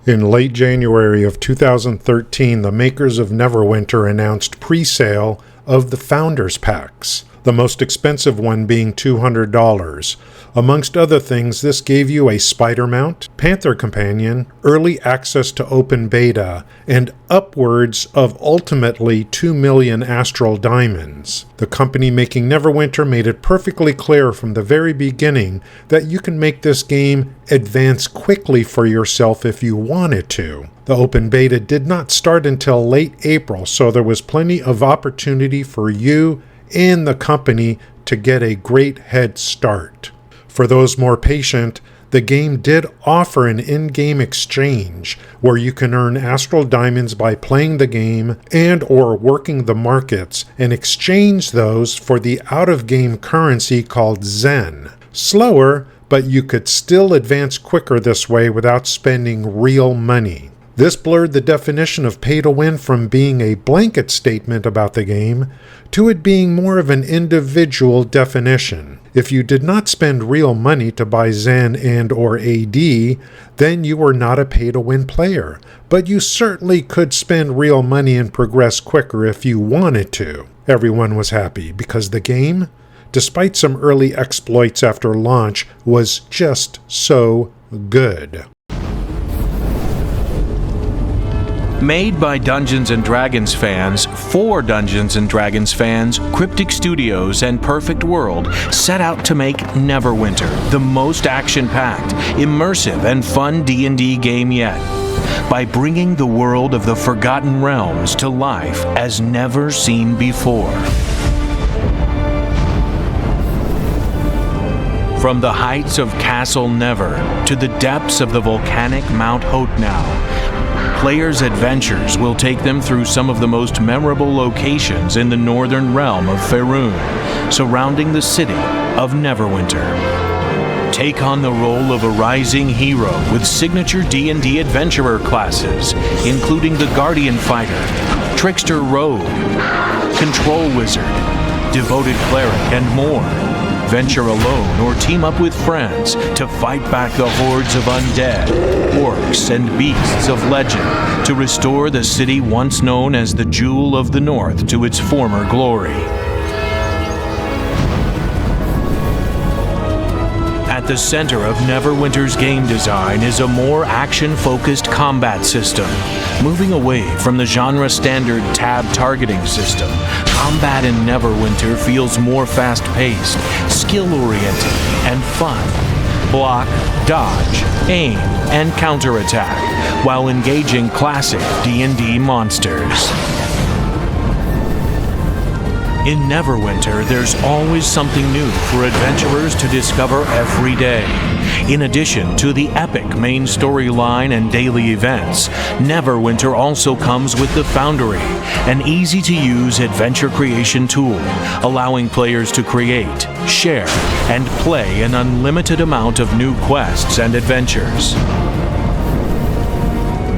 In late January of 2013, the makers of Neverwinter announced pre-sale of the Founders Packs, the most expensive one being $200. Amongst other things, this gave you a spider mount, Panther Companion, early access to open beta, and upwards of ultimately 2 million astral diamonds. The company making Neverwinter made it perfectly clear from the very beginning that you can make this game advance quickly for yourself if you wanted to. The open beta did not start until late April, so there was plenty of opportunity for you and the company to get a great head start. For those more patient, the game did offer an in-game exchange where you can earn astral diamonds by playing the game and or working the markets and exchange those for the out-of-game currency called Zen. Slower, but you could still advance quicker this way without spending real money. This blurred the definition of pay to win from being a blanket statement about the game to it being more of an individual definition. If you did not spend real money to buy Zen and or AD, then you were not a pay to win player, but you certainly could spend real money and progress quicker if you wanted to. Everyone was happy because the game, despite some early exploits after launch, was just so good. Made by Dungeons & Dragons fans, for Dungeons & Dragons fans, Cryptic Studios and Perfect World set out to make Neverwinter the most action-packed, immersive, and fun D&D game yet, by bringing the world of the Forgotten Realms to life as never seen before. From the heights of Castle Never to the depths of the volcanic Mount Hotnau, players' adventures will take them through some of the most memorable locations in the northern realm of Faerun, surrounding the city of Neverwinter. Take on the role of a rising hero with signature D&D adventurer classes, including the Guardian Fighter, Trickster Rogue, Control Wizard, Devoted Cleric, and more. Venture alone or team up with friends to fight back the hordes of undead, orcs, and beasts of legend to restore the city once known as the Jewel of the North to its former glory. At the center of Neverwinter's game design is a more action-focused combat system. Moving away from the genre-standard tab targeting system, combat in Neverwinter feels more fast-paced, skill-oriented, and fun. Block, dodge, aim, and counterattack, while engaging classic D&D monsters. In Neverwinter, there's always something new for adventurers to discover every day. In addition to the epic main storyline and daily events, Neverwinter also comes with the Foundry, an easy-to-use adventure creation tool, allowing players to create, share, and play an unlimited amount of new quests and adventures.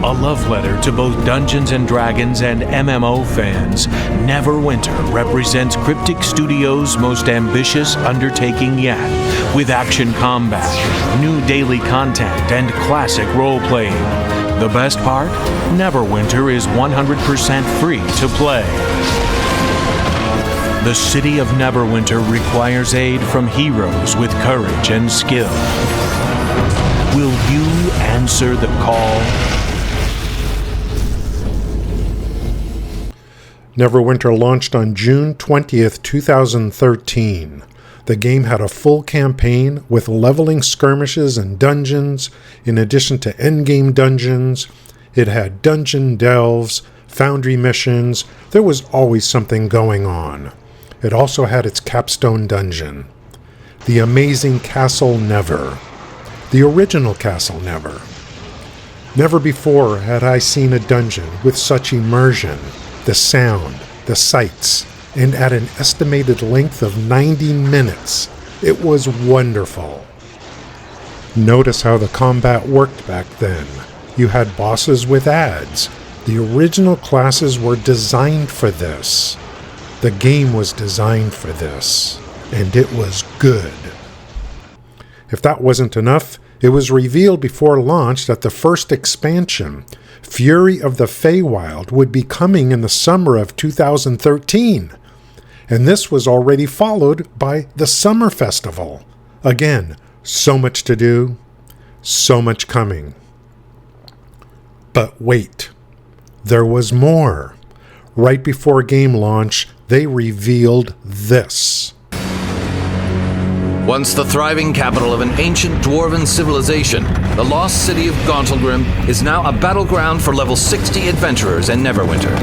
A love letter to both Dungeons & Dragons and MMO fans, Neverwinter represents Cryptic Studios' most ambitious undertaking yet, with action combat, new daily content, and classic role-playing. The best part? Neverwinter is 100% free to play. The city of Neverwinter requires aid from heroes with courage and skill. Will you answer the call? Neverwinter launched on June 20th, 2013. The game had a full campaign with leveling skirmishes and dungeons, in addition to endgame dungeons. It had dungeon delves, foundry missions. There was always something going on. It also had its capstone dungeon, the amazing Castle Never, the original Castle Never. Never before had I seen a dungeon with such immersion, the sound, the sights, and at an estimated length of 90 minutes. It was wonderful. Notice how the combat worked back then. You had bosses with ads. The original classes were designed for this. The game was designed for this, and it was good. If that wasn't enough, It was revealed before launch that the first expansion, Fury of the Feywild, would be coming in the summer of 2013. And this was already followed by the Summer Festival. Again, so much to do, so much coming. But wait, there was more. Right before game launch, they revealed this. Once the thriving capital of an ancient dwarven civilization, the lost city of Gauntylgrym is now a battleground for level 60 adventurers in Neverwinter.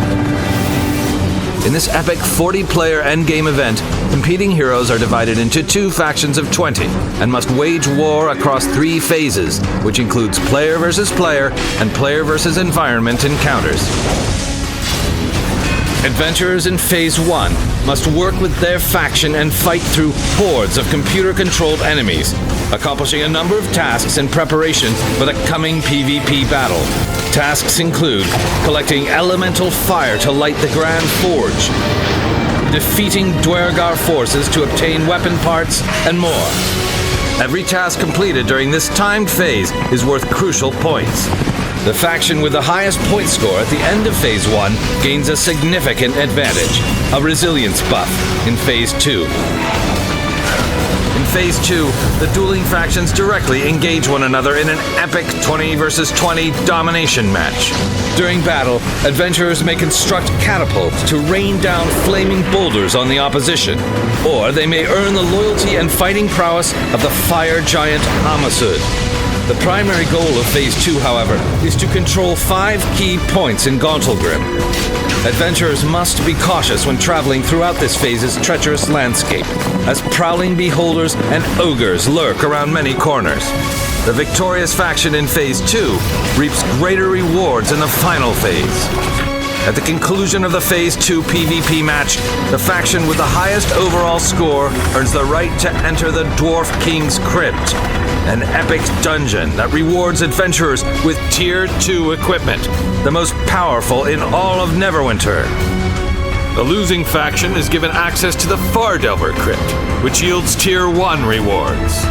In this epic 40-player endgame event, competing heroes are divided into 2 factions of 20 and must wage war across 3 phases, which includes player versus player and player versus environment encounters. Adventurers in Phase 1 must work with their faction and fight through hordes of computer-controlled enemies, accomplishing a number of tasks in preparation for the coming PvP battle. Tasks include collecting elemental fire to light the Grand Forge, defeating Dwergar forces to obtain weapon parts, and more. Every task completed during this timed phase is worth crucial points. The faction with the highest point score at the end of Phase 1 gains a significant advantage, a resilience buff in Phase 2. In Phase 2, the dueling factions directly engage one another in an epic 20 versus 20 domination match. During battle, adventurers may construct catapults to rain down flaming boulders on the opposition, or they may earn the loyalty and fighting prowess of the fire giant Amasud. The primary goal of Phase 2, however, is to control 5 key points in Gauntylgrym. Adventurers must be cautious when traveling throughout this phase's treacherous landscape, as prowling beholders and ogres lurk around many corners. The victorious faction in Phase 2 reaps greater rewards in the final phase. At the conclusion of the Phase 2 PvP match, the faction with the highest overall score earns the right to enter the Dwarf King's Crypt, an epic dungeon that rewards adventurers with Tier 2 equipment, the most powerful in all of Neverwinter. The losing faction is given access to the Fardelver Crypt, which yields Tier 1 rewards.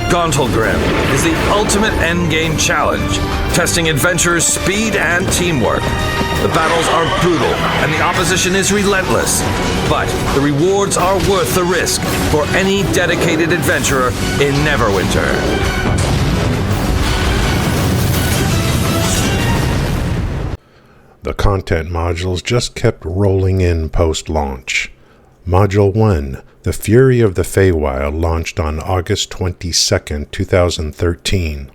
Gauntylgrym is the ultimate endgame challenge, testing adventurers' speed and teamwork. The battles are brutal, and the opposition is relentless, but the rewards are worth the risk for any dedicated adventurer in Neverwinter. The content modules just kept rolling in post-launch. Module 1, The Fury of the Feywild, launched on August 22, 2013.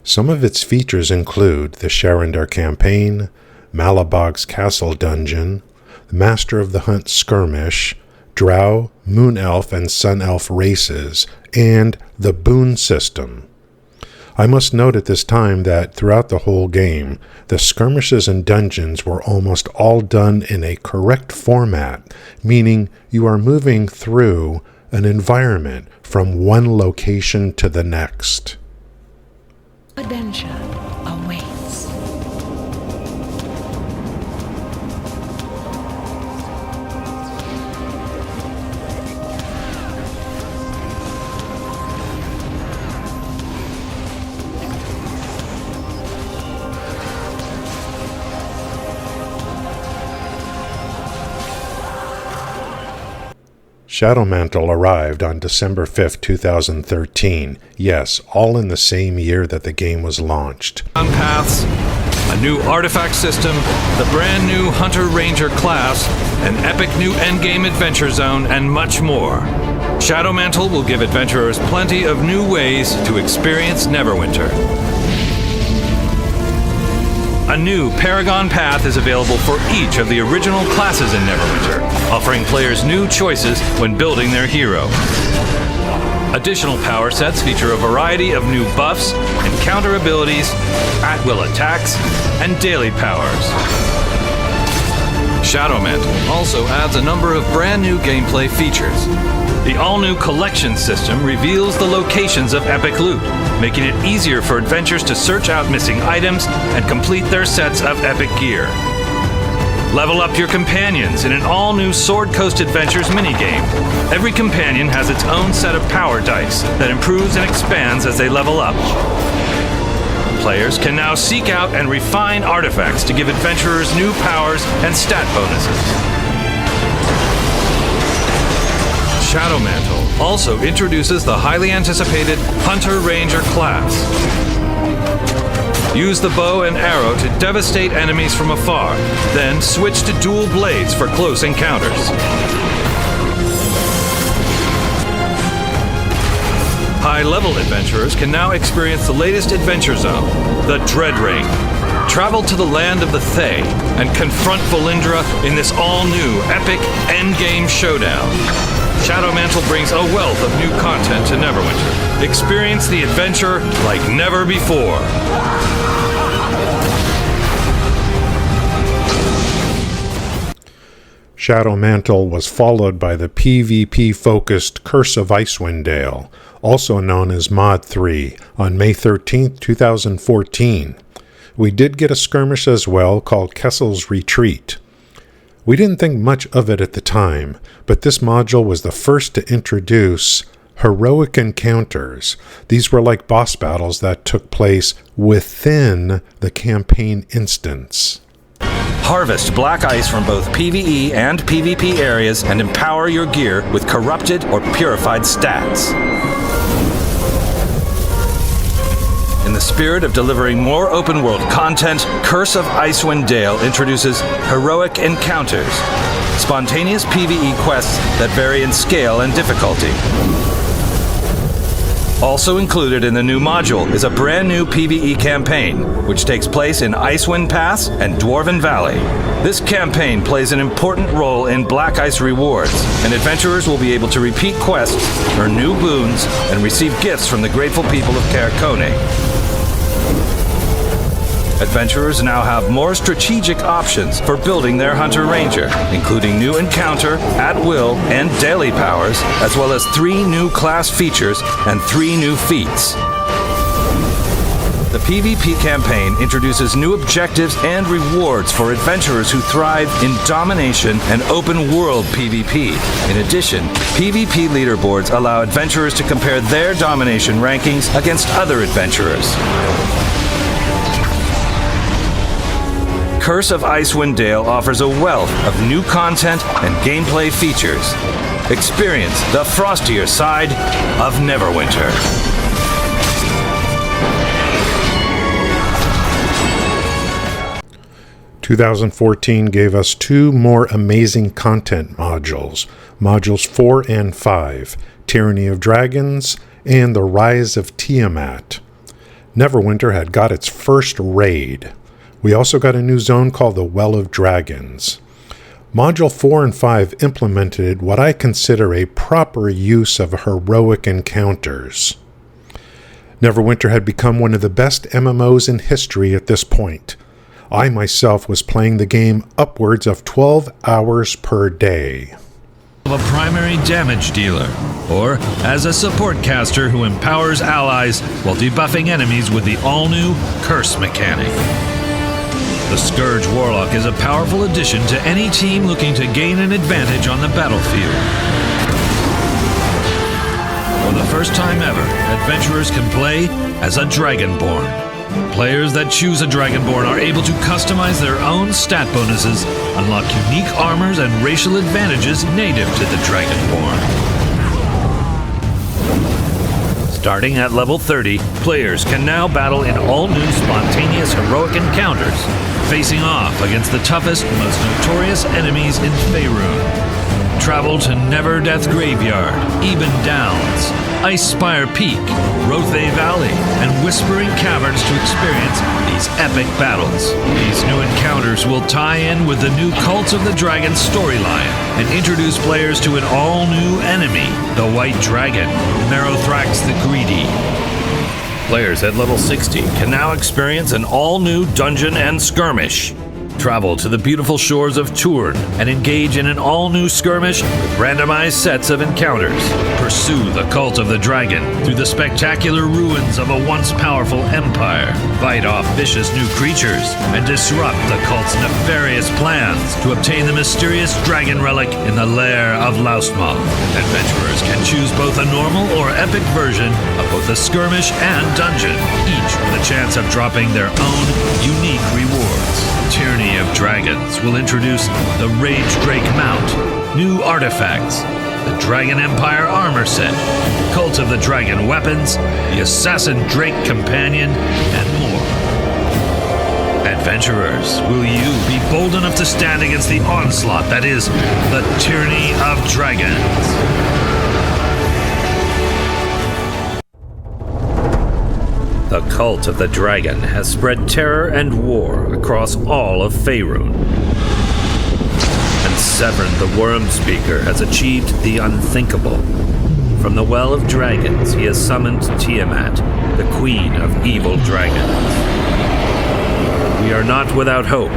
Some of its features include the Sharandar campaign, Malabog's Castle Dungeon, the Master of the Hunt Skirmish, Drow, Moon Elf, and Sun Elf races, and the Boon system. I must note at this time that throughout the whole game, the skirmishes and dungeons were almost all done in a correct format, meaning you are moving through an environment from one location to the next. Adventure awaits. Shadowmantle arrived on December 5, 2013. Yes, all in the same year that the game was launched. Paths, a new artifact system, the brand new Hunter-Ranger class, an epic new endgame adventure zone, and much more. Shadowmantle will give adventurers plenty of new ways to experience Neverwinter. A new Paragon Path is available for each of the original classes in Neverwinter, offering players new choices when building their hero. Additional power sets feature a variety of new buffs, encounter abilities, at-will attacks, and daily powers. Shadowmantle also adds a number of brand new gameplay features. The all-new collection system reveals the locations of epic loot, making it easier for adventurers to search out missing items and complete their sets of epic gear. Level up your companions in an all-new Sword Coast Adventures minigame. Every companion has its own set of power dice that improves and expands as they level up. Players can now seek out and refine artifacts to give adventurers new powers and stat bonuses. Shadowmantle also introduces the highly anticipated Hunter-Ranger class. Use the bow and arrow to devastate enemies from afar, then switch to dual blades for close encounters. High-level adventurers can now experience the latest adventure zone, the Dread Ring. Travel to the land of the Thay and confront Valindra in this all-new epic endgame showdown. Shadowmantle brings a wealth of new content to Neverwinter. Experience the adventure like never before. Shadowmantle was followed by the PvP-focused Curse of Icewind Dale, also known as Mod 3, on May 13, 2014. We did get a skirmish as well called Kessel's Retreat. We didn't think much of it at the time, but this module was the first to introduce heroic encounters. These were like boss battles that took place within the campaign instance. Harvest black ice from both PvE and PvP areas and empower your gear with corrupted or purified stats. In the spirit of delivering more open-world content, Curse of Icewind Dale introduces heroic encounters, spontaneous PvE quests that vary in scale and difficulty. Also included in the new module is a brand new PvE campaign, which takes place in Icewind Pass and Dwarven Valley. This campaign plays an important role in Black Ice rewards, and adventurers will be able to repeat quests, earn new boons, and receive gifts from the grateful people of Caercone. Adventurers now have more strategic options for building their Hunter Ranger, including new encounter, at-will, and daily powers, as well as 3 new class features and 3 new feats. The PvP campaign introduces new objectives and rewards for adventurers who thrive in domination and open-world PvP. In addition, PvP leaderboards allow adventurers to compare their domination rankings against other adventurers. Curse of Icewind Dale offers a wealth of new content and gameplay features. Experience the frostier side of Neverwinter. "2014 gave us 2 more amazing content modules, Modules 4 and 5, Tyranny of Dragons and the Rise of Tiamat. Neverwinter had got its first raid. We also got a new zone called the Well of Dragons. Module 4 and 5 implemented what I consider a proper use of heroic encounters. Neverwinter had become one of the best MMOs in history at this point. I myself was playing the game upwards of 12 hours per day. A primary damage dealer, or as a support caster who empowers allies while debuffing enemies with the all-new Curse mechanic. The Scourge Warlock is a powerful addition to any team looking to gain an advantage on the battlefield. For the first time ever, adventurers can play as a Dragonborn. Players that choose a Dragonborn are able to customize their own stat bonuses, unlock unique armors and racial advantages native to the Dragonborn. Starting at level 30, players can now battle in all new spontaneous heroic encounters, facing off against the toughest, most notorious enemies in Faerun. Travel to Neverdeath Graveyard, Eben Downs, Icespire Peak, Rothay Valley, and Whispering Caverns to experience these epic battles. These new encounters will tie in with the new Cult of the Dragon storyline and introduce players to an all-new enemy, the White Dragon, Merothrax the Greedy. Players at level 60 can now experience an all-new dungeon and skirmish. Travel to the beautiful shores of Turn and engage in an all-new skirmish with randomized sets of encounters. Pursue the cult of the dragon through the spectacular ruins of a once powerful empire. Fight off vicious new creatures and disrupt the cult's nefarious plans to obtain the mysterious dragon relic in the lair of Laustmaw. Adventurers can choose both a normal or epic version of both the skirmish and dungeon, each with a chance of dropping their own unique rewards. Tyranny of Dragons will introduce the Rage Drake mount, new artifacts, the Dragon Empire armor set, Cult of the Dragon weapons, the Assassin Drake companion, and more. Adventurers, will you be bold enough to stand against the onslaught that is the Tyranny of Dragons? The cult of the dragon has spread terror and war across all of Faerun. And Severn the Wormspeaker has achieved the unthinkable. From the Well of Dragons, he has summoned Tiamat, the Queen of Evil Dragons. We are not without hope.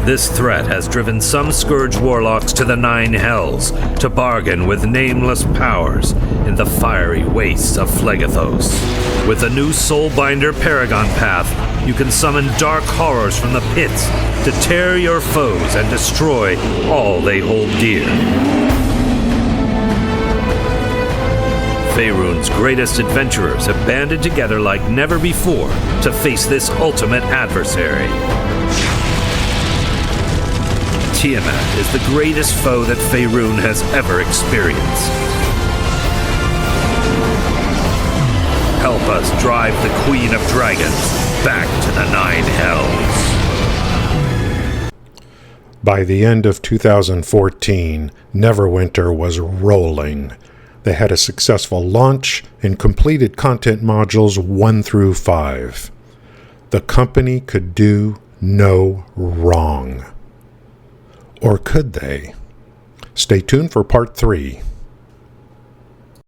This threat has driven some Scourge warlocks to the Nine Hells to bargain with nameless powers in the fiery wastes of Phlegethos. With the new Soulbinder Paragon Path, you can summon dark horrors from the pits to tear your foes and destroy all they hold dear. Faerun's greatest adventurers have banded together like never before to face this ultimate adversary. Tiamat is the greatest foe that Faerun has ever experienced. Help us drive the Queen of Dragons back to the Nine Hells. By the end of 2014, Neverwinter was rolling. They had a successful launch and completed content modules 1 through 5. The company could do no wrong. Or could they? Stay tuned for part 3.